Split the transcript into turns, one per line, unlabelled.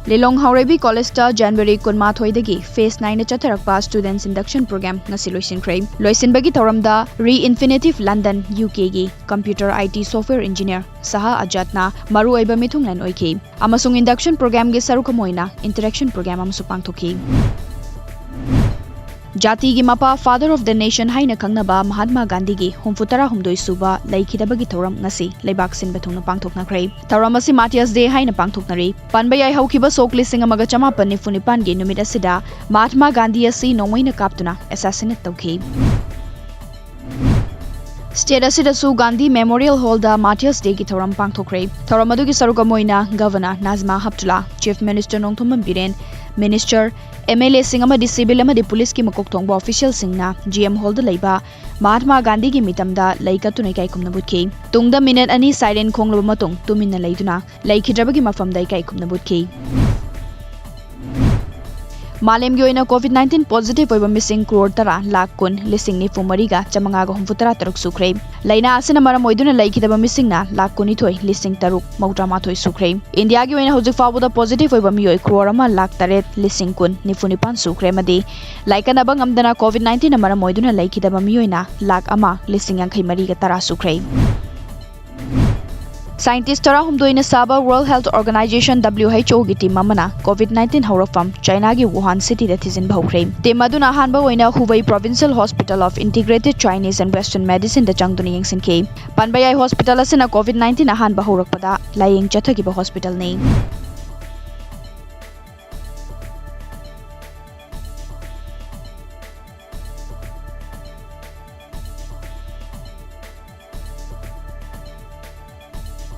Lilong Haurebi College ta January 18 Phase 9 Chatharakpa Students Induction Program ngasi loisinkhre. Loisinbagi thoramda Re-Infinitive London UK gi Computer IT Software Engineer Saha Ajatna maru oiba mithunglan oikhi. Amasung induction program gi sarukamoina interaction program amsu pangthokhi. Jati gi mapa Father of the Nation haina khangnaba Mahatma Gandhi gi humfutara humdoi suba laikhidabagi thoram ngasi leibak sinba thungna pangthoknakhre. Thoram asi Matias Day haina pangthoknari. Panbayai haukiba sok lising amaga chamapan nifunipan gi numit asida Mahatma Gandhi asi nongmaina kaptuna assassinate tawkhi. State asidasu Gandhi Memorial Hall da Matias Day gi thoram pangthokre. Thoram adugi sarukamoina Governor Nazma Haptula, Chief Minister Nongthomam Biren, Minister MLA Singama di Civil ama di Police ki makok thongba official singna GM Hall da leiba Mahatma Gandhi gi mitamda laika tunai kai kumna butki. Tungda minute ani silent khonglaba matung tuminna leiduna laikhidrabagi mafamda kai kumna butki. Malem gi oina COVID-19 positive oiba missing crore tara lakh kun lising ni fumariga chamanga ga humfutara taruk sukre. Laina asina maram oiduna laikhidaba missing na lakh kuni thoi lising taruk mautra ma thoi sukre. India gi oina hojik fabuda positive oiba mioi crore ama lakh taret lising kun nifunipan sukre madi laikana bang amdana COVID-19 na maram oiduna laikhidaba mioina lakh ama lising yang mari ga tara sukre. Scientist tara humdoina saba World Health Organization WHO gi team amana COVID-19 horafam China gi Wuhan city da thizin bhokre. Team aduna hanba oina Hubei Provincial Hospital of Integrated Chinese and Western Medicine da changduni yengsinke. Panbayai Hospital asina COVID-19 hanba horakpada layeng chathagi ba hospital nei.